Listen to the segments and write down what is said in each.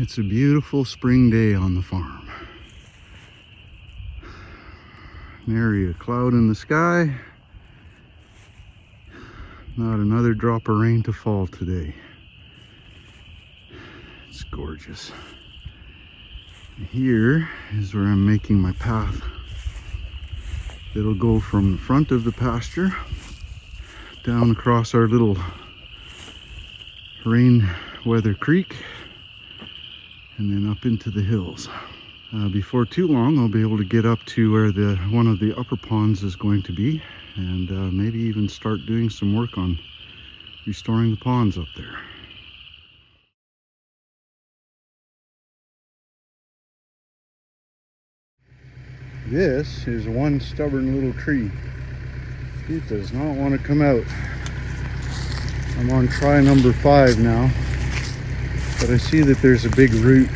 It's a beautiful spring day on the farm. Nary a cloud in the sky. Not another drop of rain to fall today. It's gorgeous. Here is where I'm making my path. It'll go from the front of the pasture down across our little rain weather creek and then up into the hills. Before too long, I'll be able to get up to where one of the upper ponds is going to be, and maybe even start doing some work on restoring the ponds up there. This is one stubborn little tree. It does not want to come out. I'm on try number 5 now, but I see that there's a big root.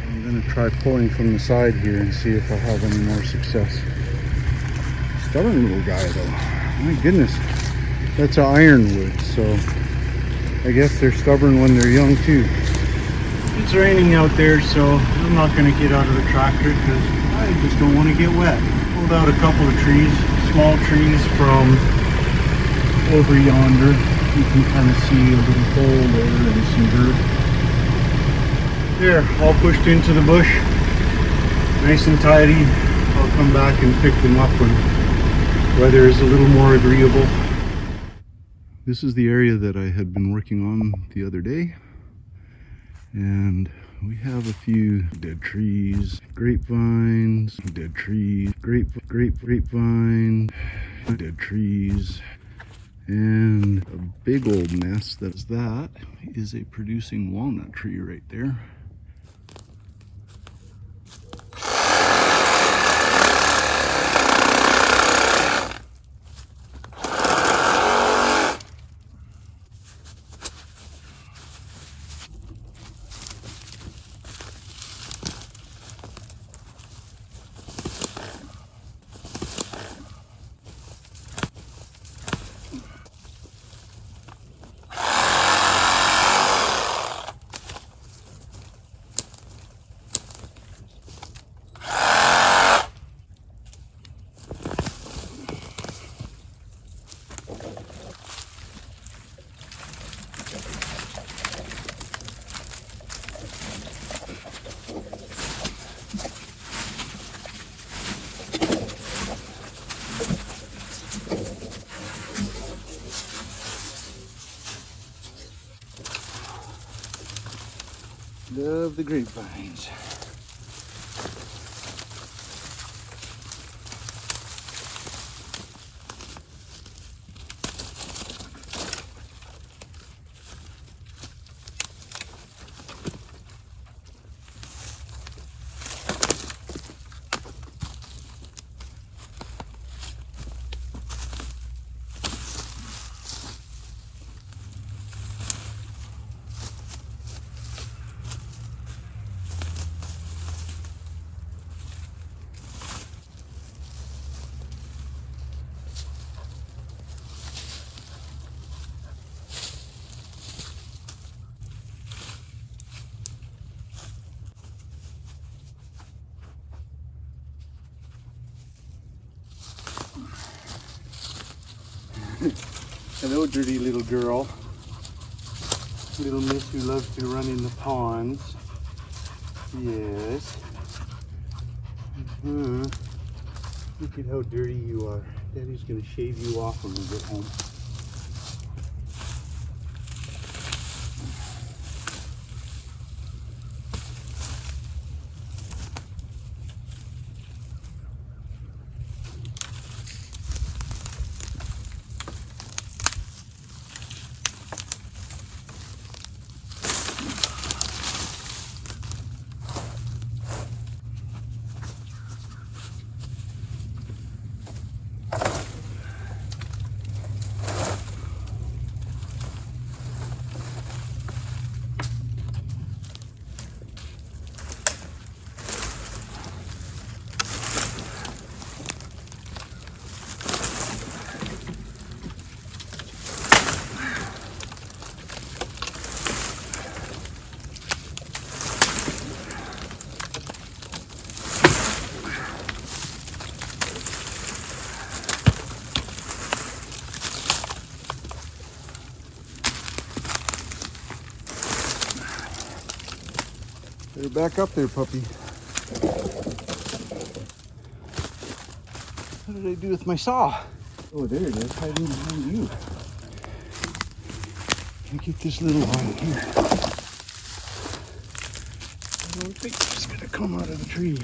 I'm going to try pulling from the side here and see if I have any more success. Stubborn little guy though. My goodness. That's an ironwood, so I guess they're stubborn when they're young too. It's raining out there, so I'm not going to get out of the tractor because I just don't want to get wet. Pulled out a couple of trees, small trees from over yonder. You can kind of see a little hole there and some dirt. There, all pushed into the bush. Nice and tidy. I'll come back and pick them up when weather is a little more agreeable. This is the area that I had been working on the other day. And we have a few dead trees, grapevines, dead trees, grapevine, dead trees, and a big old mess. That is a producing walnut tree right there. Love the grapevines. Hello, dirty little girl. Little miss who loves to run in the ponds. Yes. Look at how dirty you are. Daddy's gonna shave you off when we get home. Better back up there, puppy. What did I do with my saw? Oh, there it is, hiding behind you. Let me get this little one here. I don't think it's gonna come out of the tree.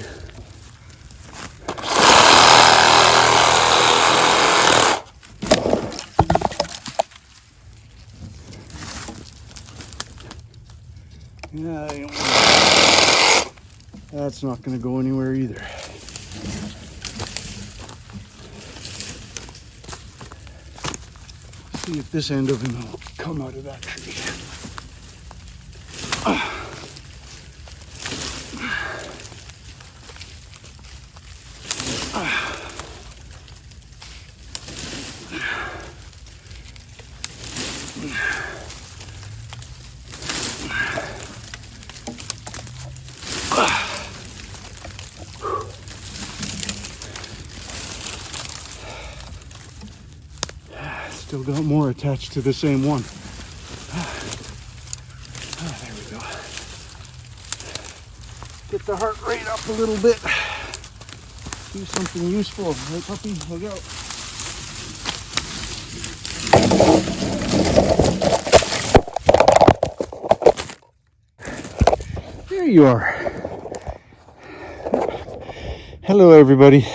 Yeah, that's not gonna go anywhere either. See if this end of him will come out of that tree. Still got more attached to the same one. There we go. Get the heart rate up a little bit. Do something useful. Right, puppy? Look out. There you are. Hello, everybody.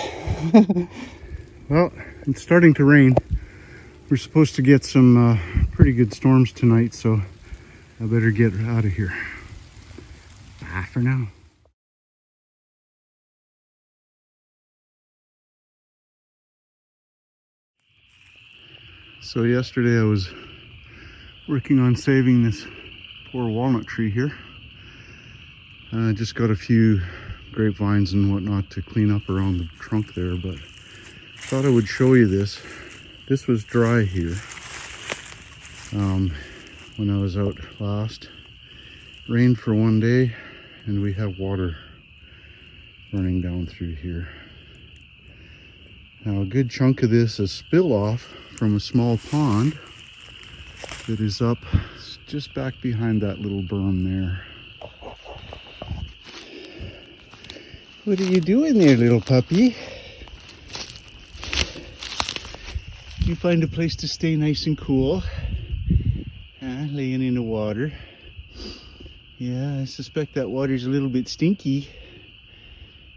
Well, it's starting to rain. We're supposed to get some pretty good storms tonight, so I better get out of here. Bye for now. So yesterday I was working on saving this poor walnut tree here. I just got a few grapevines and whatnot to clean up around the trunk there, but thought I would show you this. This was dry here when I was out last. Rained for one day and we have water running down through here. Now a good chunk of this is spill off from a small pond that is up just back behind that little berm there. What are you doing there, little puppy? You find a place to stay nice and cool, laying in the water. Yeah, I suspect that water's a little bit stinky.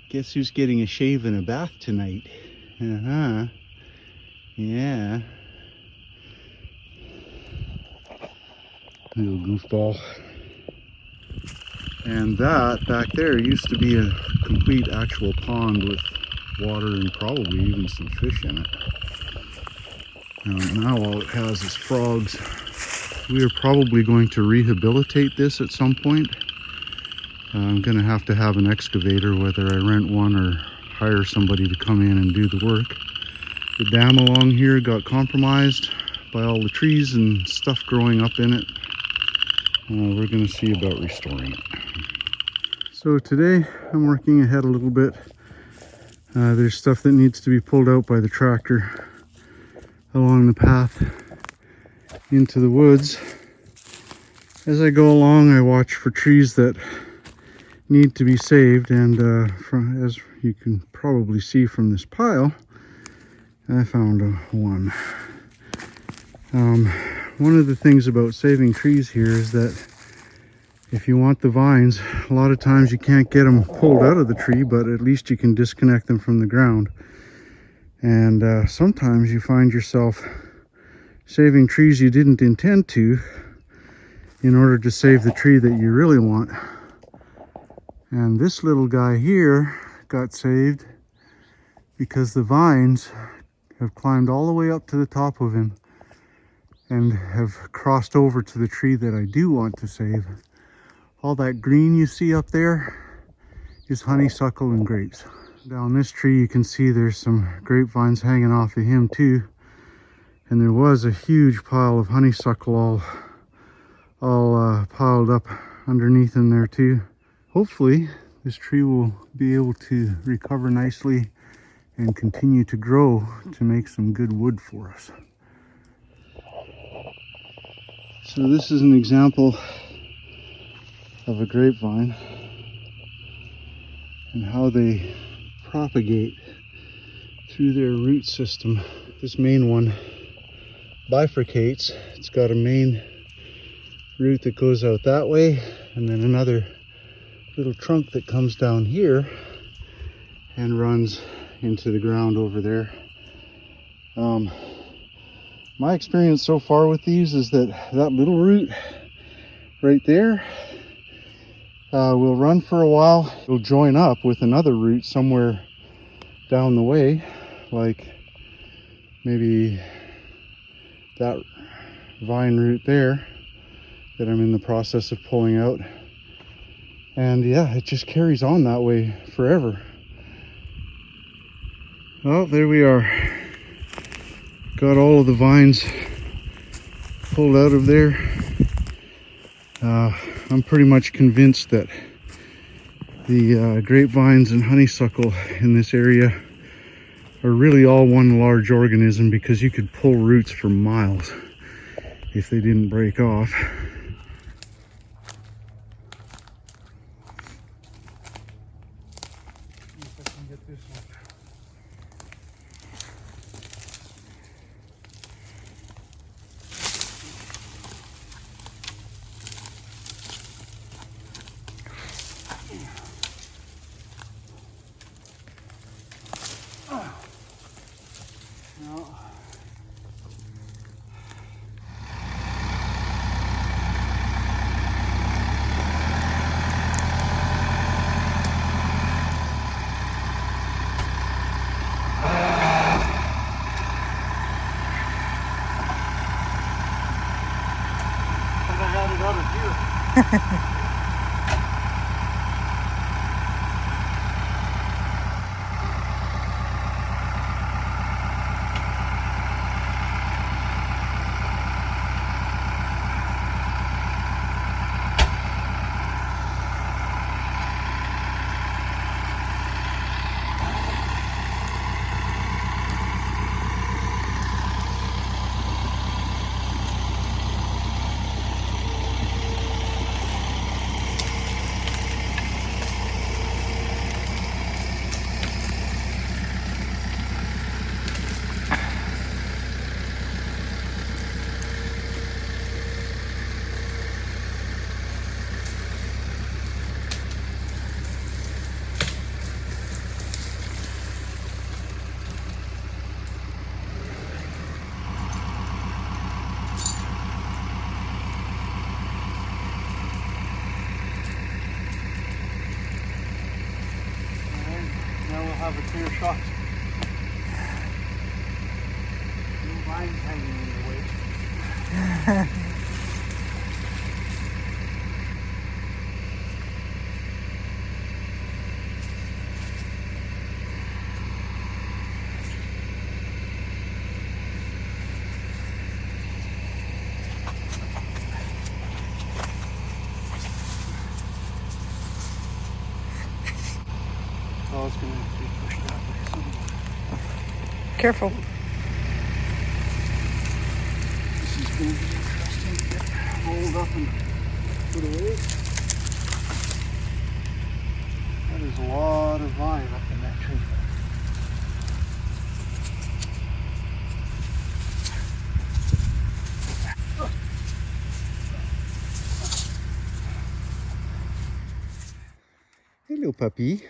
Guess who's getting a shave and a bath tonight? Yeah. Little goofball. And that back there used to be a complete actual pond with water and probably even some fish in it. Now all it has is frogs. We are probably going to rehabilitate this at some point. I'm going to have an excavator, whether I rent one or hire somebody to come in and do the work. The dam along here got compromised by all the trees and stuff growing up in it. We're going to see about restoring it. So today I'm working ahead a little bit. There's stuff that needs to be pulled out by the tractor along the path into the woods. As I go along, I watch for trees that need to be saved, and as you can probably see from this pile, I found one. One of the things about saving trees here is that if you want the vines, a lot of times you can't get them pulled out of the tree, but at least you can disconnect them from the ground. And sometimes you find yourself saving trees you didn't intend to in order to save the tree that you really want. And this little guy here got saved because the vines have climbed all the way up to the top of him and have crossed over to the tree that I do want to save. All that green you see up there is honeysuckle and grapes. Down this tree you can see there's some grapevines hanging off of him too. And there was a huge pile of honeysuckle all piled up underneath in there too. Hopefully this tree will be able to recover nicely and continue to grow to make some good wood for us. So this is an example of a grapevine. and how they propagate through their root system. This main one bifurcates. It's got a main root that goes out that way, and then another little trunk that comes down here and runs into the ground over there. My experience so far with these is that little root right there will run for a while. It'll join up with another root somewhere down the way, like maybe that vine root there that I'm in the process of pulling out. And yeah, it just carries on that way forever. Well, there we are. Got all of the vines pulled out of there. I'm pretty much convinced that the grapevines and honeysuckle in this area are really all one large organism, because you could pull roots for miles if they didn't break off. See if I can get this one. No. I had it out of here. Now we'll have a clear shot. No vines hanging in the way. Oh, it's going to have to be pushed that way somewhere. Careful. This is going to be interesting to get rolled up and put away. That is a lot of vine up in that tree. Hello, puppy.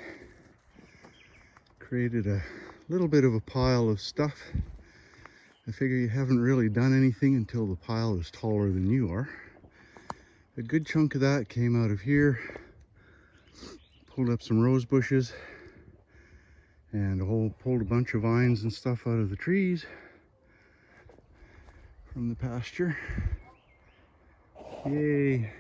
Created a little bit of a pile of stuff. I figure you haven't really done anything until the pile is taller than you are. A good chunk of that came out of here. Pulled up some rose bushes and pulled a bunch of vines and stuff out of the trees from the pasture. Yay.